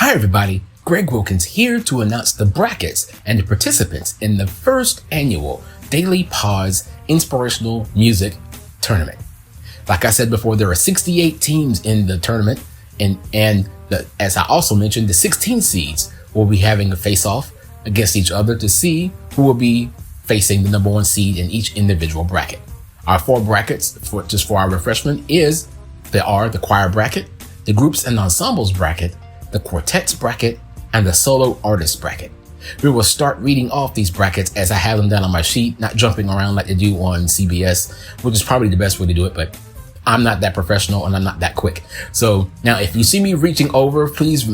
Hi everybody, Greg Wilkins here to announce the brackets and the participants in the first annual DailyPause Inspirational Music Tournament. Like I said before, there are 68 teams in the tournament, as I also mentioned, the 16 seeds will be having a face-off against each other to see who will be facing the number one seed in each individual bracket. Our four brackets, for our refreshment, are the choir bracket, the groups and ensembles bracket, the quartets bracket, and the solo artist bracket. We will start reading off these brackets as I have them down on my sheet, not jumping around like they do on CBS, which is probably the best way to do it, but I'm not that professional and I'm not that quick. So now if you see me reaching over, please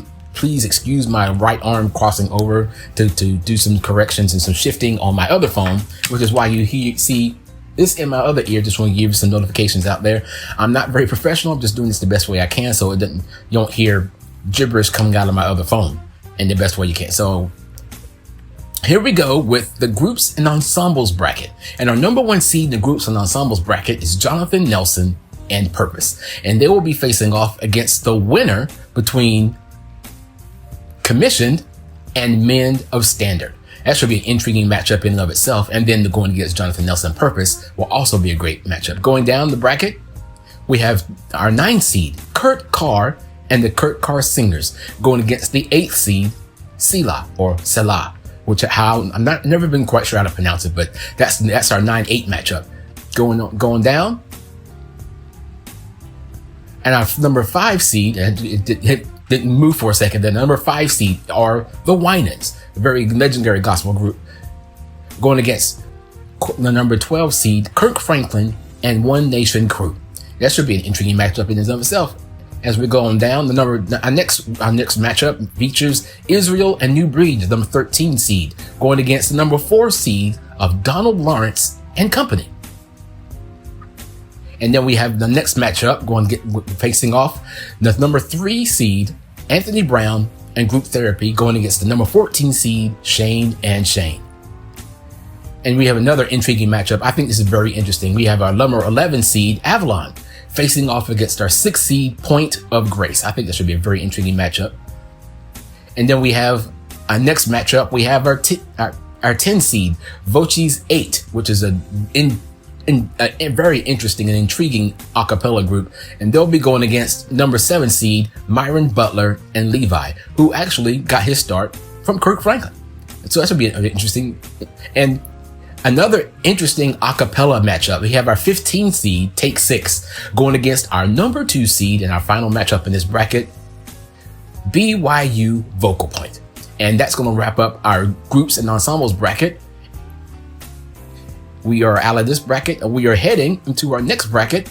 excuse my right arm crossing over to do some corrections and some shifting on my other phone, which is why you see this in my other ear. Just want to give you some notifications out there. I'm not very professional. I'm just doing this the best way I can, so you don't hear gibberish coming out of my other phone in the best way you can. So here we go with the groups and ensembles bracket. And our number one seed in the groups and ensembles bracket is Jonathan Nelson and Purpose. And they will be facing off against the winner between Commissioned and Men of Standard. That should be an intriguing matchup in and of itself. And then the going against Jonathan Nelson and Purpose will also be a great matchup. Going down the bracket, we have our 9 seed, Kurt Carr and the Kurt Carr Singers, going against the 8th seed, Selah or Selah, which never been quite sure how to pronounce it, but that's our 9-8 matchup. Going down, and our number 5 seed, and it didn't move for a second. The number 5 seed are the Winans, a very legendary gospel group, going against the number 12 seed, Kirk Franklin and One Nation Crew. That should be an intriguing matchup in and of itself. As we're going down, our next matchup features Israel and New Breed, the number 13 seed, going against the number 4 seed of Donald Lawrence and Company. And then we have the next matchup facing off the number 3 seed, Anthony Brown and Group Therapy, going against the number 14 seed, Shane and Shane. And we have another intriguing matchup. I think this is very interesting. We have our number 11 seed, Avalon, facing off against our 6 seed, Point of Grace. I think this should be a very intriguing matchup. And then we have our next matchup. We have our 10 seed, Voces 8, which is a very interesting and intriguing a cappella group. And they'll be going against number 7 seed, Myron Butler and Levi, who actually got his start from Kirk Franklin. So that should be interesting. And another interesting a cappella matchup, we have our 15 seed, Take 6, going against our number 2 seed in our final matchup in this bracket, BYU Vocal Point. And that's going to wrap up our groups and ensembles bracket. We are out of this bracket and we are heading into our next bracket.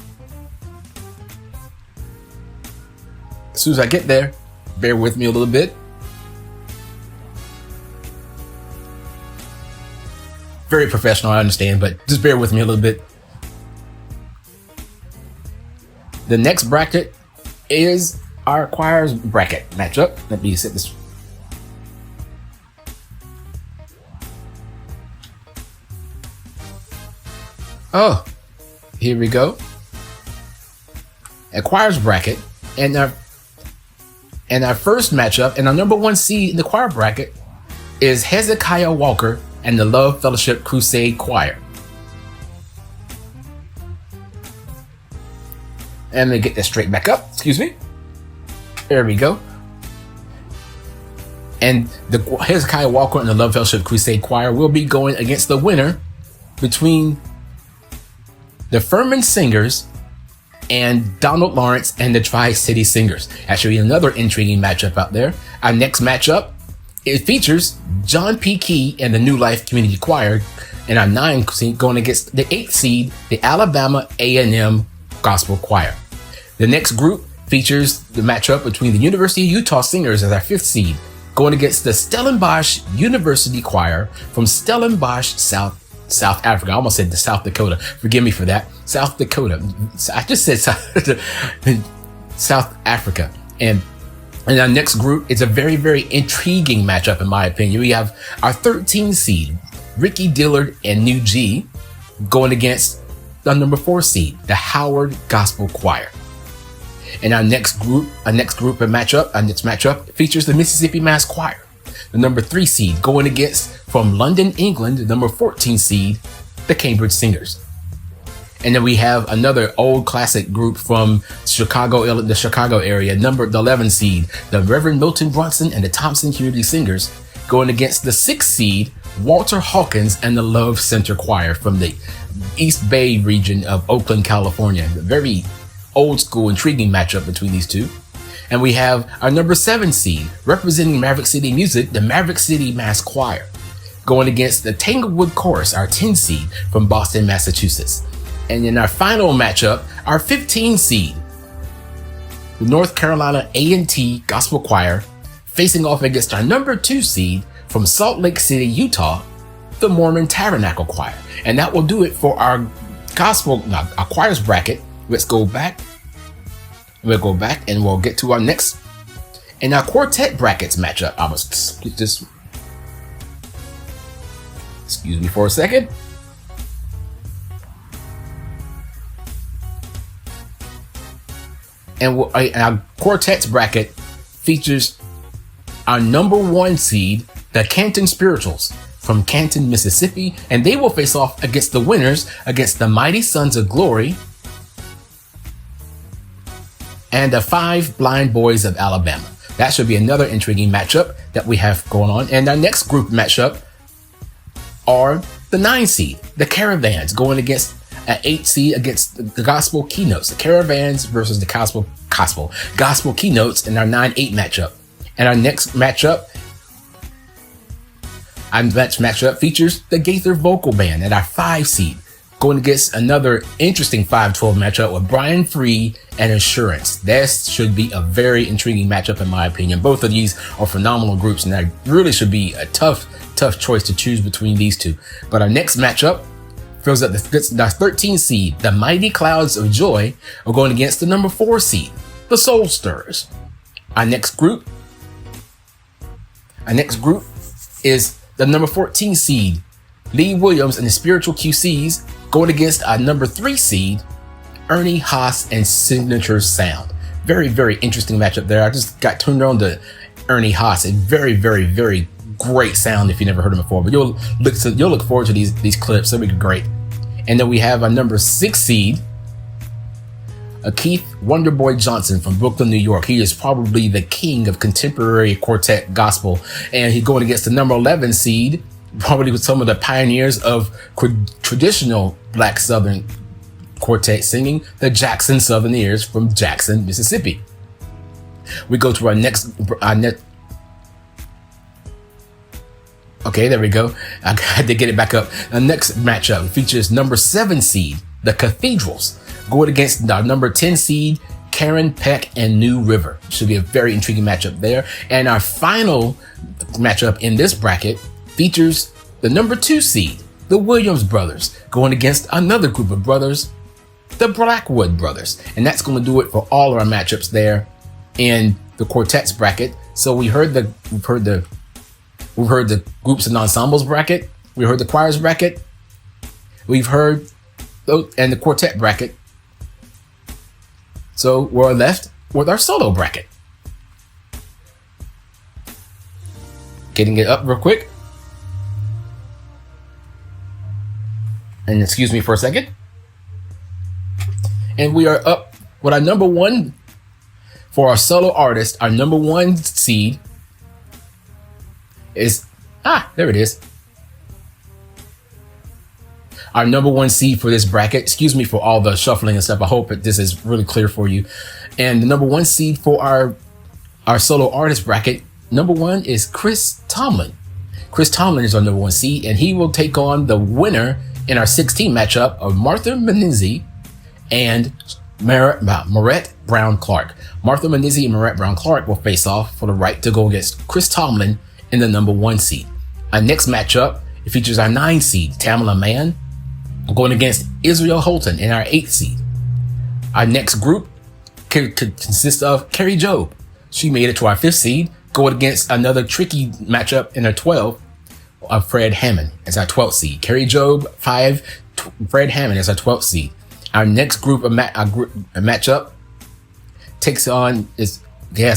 As soon as I get there, bear with me a little bit. Very professional, I understand, but just bear with me a little bit. The next bracket is our choirs bracket matchup. Let me set this. Oh, here we go. A choirs bracket, and our first matchup, and our number 1 seed in the choir bracket is Hezekiah Walker and the Love Fellowship Crusade Choir. And let me get this straight back up. Excuse me. There we go. And the Hezekiah Walker and the Love Fellowship Crusade Choir will be going against the winner between the Furman Singers and Donald Lawrence and the Tri-City Singers. Actually, another intriguing matchup out there. Our next matchup, it features John P. Key and the New Life Community Choir in our 9 seed, going against the 8th seed, the Alabama A&M Gospel Choir. The next group features the matchup between the University of Utah Singers as our 5th seed, going against the Stellenbosch University Choir from Stellenbosch, South Africa. I almost said the South Dakota. Forgive me for that. South Dakota. I just said South Africa. And our next group, it's a very, very intriguing matchup in my opinion. We have our 13 seed, Ricky Dillard and New G, going against the number 4 seed, the Howard Gospel Choir. And our next matchup features the Mississippi Mass Choir, the number 3 seed, going against, from London, England, the number 14 seed, the Cambridge Singers. And then we have another old classic group from Chicago, the Chicago area, the 11 seed, the Reverend Milton Brunson and the Thompson Community Singers, going against the 6 seed, Walter Hawkins and the Love Center Choir from the East Bay region of Oakland, California. A very old school, intriguing matchup between these two. And we have our number 7 seed, representing Maverick City Music, the Maverick City Mass Choir, going against the Tanglewood Chorus, our 10 seed from Boston, Massachusetts. And in our final matchup, our 15 seed, the North Carolina A&T Gospel Choir, facing off against our number 2 seed from Salt Lake City, Utah, the Mormon Tabernacle Choir. And that will do it for our our choirs bracket. Let's go back. We'll go back and we'll get to our next. In our quartet brackets matchup, I must split this. Excuse me for a second. And our quartets bracket features our number 1 seed, the Canton Spirituals from Canton, Mississippi, and they will face off against the winners, against the Mighty Sons of Glory and the 5 Blind Boys of Alabama. That should be another intriguing matchup that we have going on. And our next group matchup are the 9 seed, the Caravans, going against an 8 seed against the Gospel Keynotes. The Caravans versus the Gospel Keynotes in our 9-8 matchup. And our next matchup, features the Gaither Vocal Band at our 5 seed, going against another interesting 5-12 matchup with Brian Free and Assurance. This should be a very intriguing matchup in my opinion. Both of these are phenomenal groups, and that really should be a tough choice to choose between these two. But our next matchup fills up the 13 seed, the Mighty Clouds of Joy, are going against the number 4 seed, the Soul Stirrers. Our next group is the number 14 seed, Lee Williams and the Spiritual QCs, going against our number 3 seed, Ernie Haas and Signature Sound. Very, very interesting matchup there. I just got turned on to Ernie Haas. A very, very, very great sound if you never heard him before. But you'll look forward to these clips. They'll be great. And then we have our number 6 seed, Keith Wonderboy Johnson from Brooklyn, New York. He is probably the king of contemporary quartet gospel. And he's going against the number 11 seed, probably with some of the pioneers of traditional Black Southern quartet singing, the Jackson Southerners from Jackson, Mississippi. We go to our next. Okay, there we go. I had to get it back up. The next matchup features number 7 seed, the Cathedrals, going against our number 10 seed, Karen Peck and New River. Should be a very intriguing matchup there. And our final matchup in this bracket features the number 2 seed, the Williams Brothers, going against another group of brothers, the Blackwood Brothers. And that's going to do it for all of our matchups there in the quartets bracket. So we've heard the groups and ensembles bracket. We heard the choirs bracket. We've heard and the quartet bracket. So we're left with our solo bracket. Getting it up real quick. And excuse me for a second. And we are up with our number 1 for our solo artist. Our number 1 seed is, there it is. Our number 1 seed for this bracket. Excuse me for all the shuffling and stuff. I hope that this is really clear for you. And the number 1 seed for our solo artist bracket, number 1 is Chris Tomlin. Chris Tomlin is our number 1 seed, and he will take on the winner in our 16 matchup of Martha Menizzi and Marette Brown Clark. Martha Menizzi and Marette Brown Clark will face off for the right to go against Chris Tomlin in the number 1 seed. Our next matchup, it features our 9 seed, Tamala Mann, going against Israel Holton in our 8th seed. Our next group could consist of Carrie Job. She made it to our 5th seed, going against another tricky matchup in our 12 of Fred Hammond as our 12th seed. Carrie Job 5, Fred Hammond as our 12th seed. Our next group of matchup, has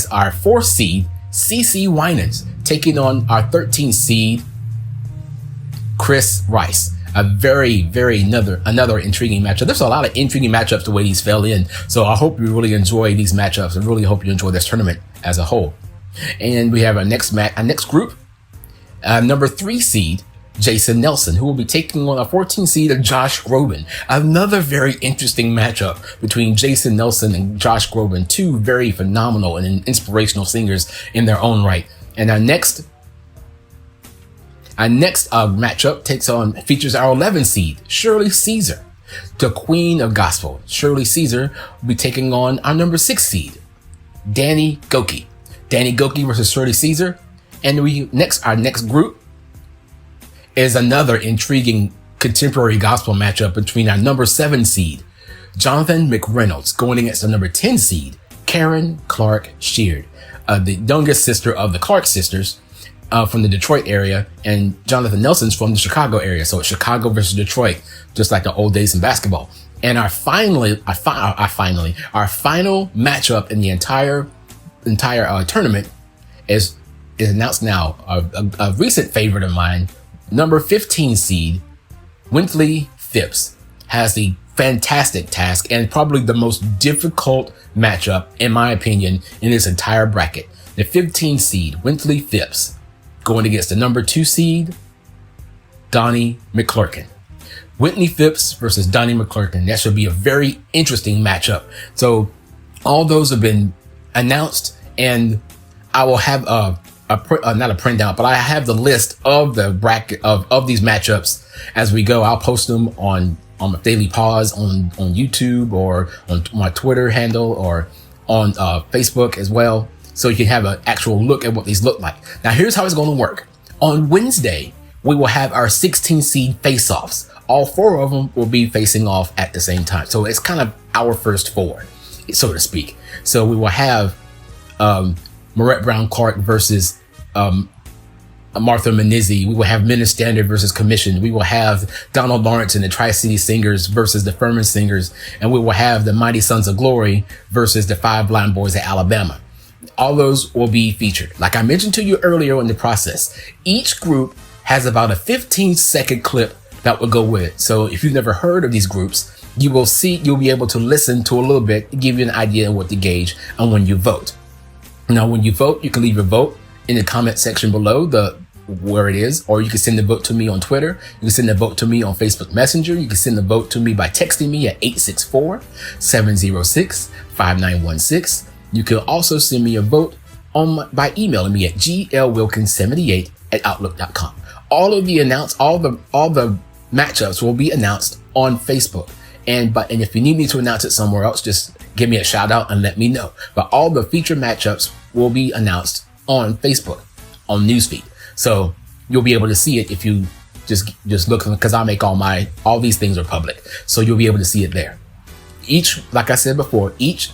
our 4th seed, CC Winans, taking on our 13th seed, Chris Rice. A very another intriguing matchup. There's a lot of intriguing matchups the way these fell in. So I hope you really enjoy these matchups. I really hope you enjoy this tournament as a whole. And we have our next group, number 3 seed, Jason Nelson, who will be taking on a 14 seed of Josh Groban. Another very interesting matchup between Jason Nelson and Josh Groban, 2 very phenomenal and inspirational singers in their own right. And our next matchup features our 11 seed, Shirley Caesar, the queen of gospel. Shirley Caesar will be taking on our number 6 seed, Danny Goki. Danny Goki versus Shirley Caesar. And our next group is another intriguing contemporary gospel matchup between our number 7 seed, Jonathan McReynolds, going against the number 10 seed, Karen Clark Sheard, the youngest sister of the Clark sisters, from the Detroit area, and Jonathan Nelson's from the Chicago area. So it's Chicago versus Detroit, just like the old days in basketball. And our final matchup in the entire tournament is announced now. A recent favorite of mine, number 15 seed, Wintley Phipps, has the fantastic task and probably the most difficult matchup, in my opinion, in this entire bracket. The 15 seed, Wintley Phipps, going against the number 2 seed, Donnie McClurkin. Whitney Phipps versus Donnie McClurkin. That should be a very interesting matchup. So all those have been announced, and I will have not a printout, but I have the list of the bracket of these matchups as we go. I'll post them on DailyPause on YouTube, or on my Twitter handle, or on Facebook as well. So you can have an actual look at what these look like. Now, here's how it's going to work. On Wednesday, we will have our 16 seed face-offs. All 4 of them will be facing off at the same time. So it's kind of our first 4, so to speak. So we will have Marette Brown Clark versus Martha Menizzi. We will have Men of Standard versus Commission. We will have Donald Lawrence and the Tri-City Singers versus the Furman Singers. And we will have the Mighty Sons of Glory versus the 5 Blind Boys of Alabama. All those will be featured. Like I mentioned to you earlier in the process, each group has about a 15-second clip that will go with it. So if you've never heard of these groups, you'll be able to listen to a little bit, give you an idea of what to gauge and when you vote. Now, when you vote, you can leave your vote in the comment section below where it is, or you can send the vote to me on Twitter. You can send the vote to me on Facebook Messenger. You can send the vote to me by texting me at 864-706-5916. You can also send me a vote by emailing me at glwilkins78@outlook.com. All the matchups will be announced on Facebook. And if you need me to announce it somewhere else, just give me a shout out and let me know. But all the featured matchups will be announced on Facebook, on Newsfeed. So you'll be able to see it if you just look, because I make all these things are public. So you'll be able to see it there. Like I said before, each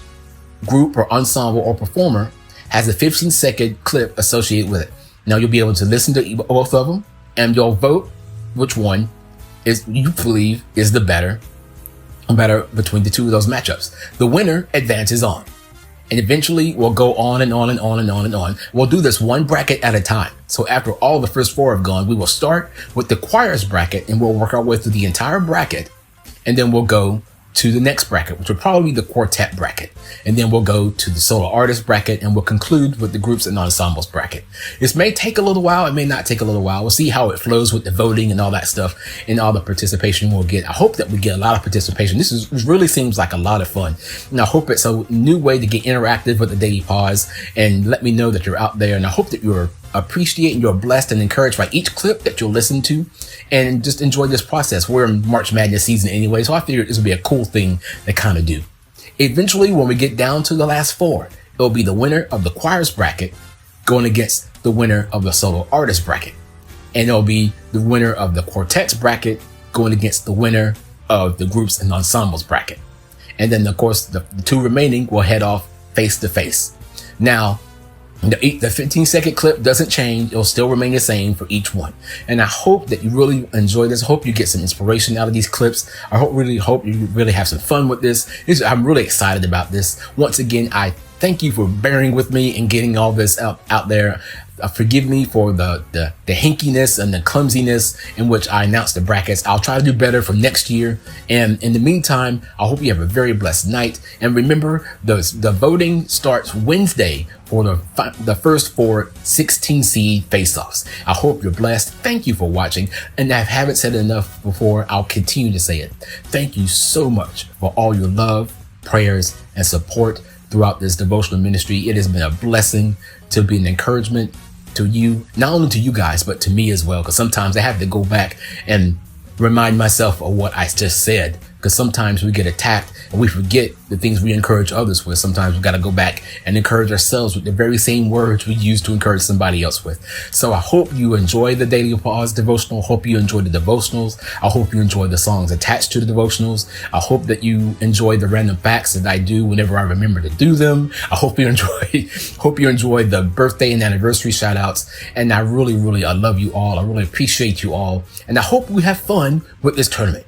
group or ensemble or performer has a 15-second clip associated with it. Now you'll be able to listen to both of them, and you'll vote which one you believe is the better between the 2 of those matchups. The winner advances on, and eventually we'll go on and on and on and on and on. We'll do this one bracket at a time. So after all the first 4 have gone, we will start with the choirs bracket, and we'll work our way through the entire bracket, and then we'll go to the next bracket, which will probably be the quartet bracket. And then we'll go to the solo artist bracket, and we'll conclude with the groups and ensembles bracket. This may take a little while. It may not take a little while. We'll see how it flows with the voting and all that stuff and all the participation we'll get. I hope that we get a lot of participation. This really seems like a lot of fun. And I hope it's a new way to get interactive with the Daily Pause, and let me know that you're out there. And I hope that you're appreciating, you're blessed and encouraged by each clip that you'll listen to, and just enjoy this process. We're in March Madness season anyway, so I figured this would be a cool thing to kind of do. Eventually, when we get down to the last 4, it'll be the winner of the choirs bracket going against the winner of the solo artist bracket. And it'll be the winner of the quartets bracket going against the winner of the groups and ensembles bracket. And then, of course, the 2 remaining will head off face to face. Now, The 15-second clip doesn't change. It'll still remain the same for each one. And I hope that you really enjoy this. I hope you get some inspiration out of these clips. I really hope you really have some fun with this. I'm really excited about this. Once again, I thank you for bearing with me and getting all this out there. Forgive me for the hinkiness and the clumsiness in which I announced the brackets. I'll try to do better for next year. And in the meantime, I hope you have a very blessed night. And remember, the voting starts Wednesday for the first 4 16 seed face-offs. I hope you're blessed. Thank you for watching. And I haven't said it enough before. I'll continue to say it. Thank you so much for all your love, prayers, and support throughout this devotional ministry. It has been a blessing to be an encouragement to you, not only to you guys, but to me as well. Because sometimes I have to go back and remind myself of what I just said. Because sometimes we get attacked and we forget the things we encourage others with. Sometimes we got to go back and encourage ourselves with the very same words we used to encourage somebody else with. So I hope you enjoy the Daily Pause devotional. Hope you enjoy the devotionals. I hope you enjoy the songs attached to the devotionals. I hope that you enjoy the random facts that I do whenever I remember to do them. I hope you enjoy the birthday and anniversary shout outs. And I really love you all. I really appreciate you all. And I hope we have fun with this tournament.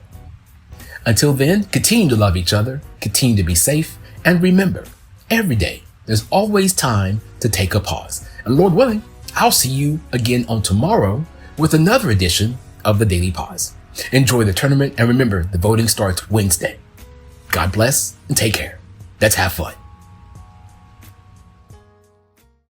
Until then, continue to love each other, continue to be safe, and remember, every day, there's always time to take a pause. And Lord willing, I'll see you again on tomorrow with another edition of the Daily Pause. Enjoy the tournament, and remember, the voting starts Wednesday. God bless, and take care. Let's have fun.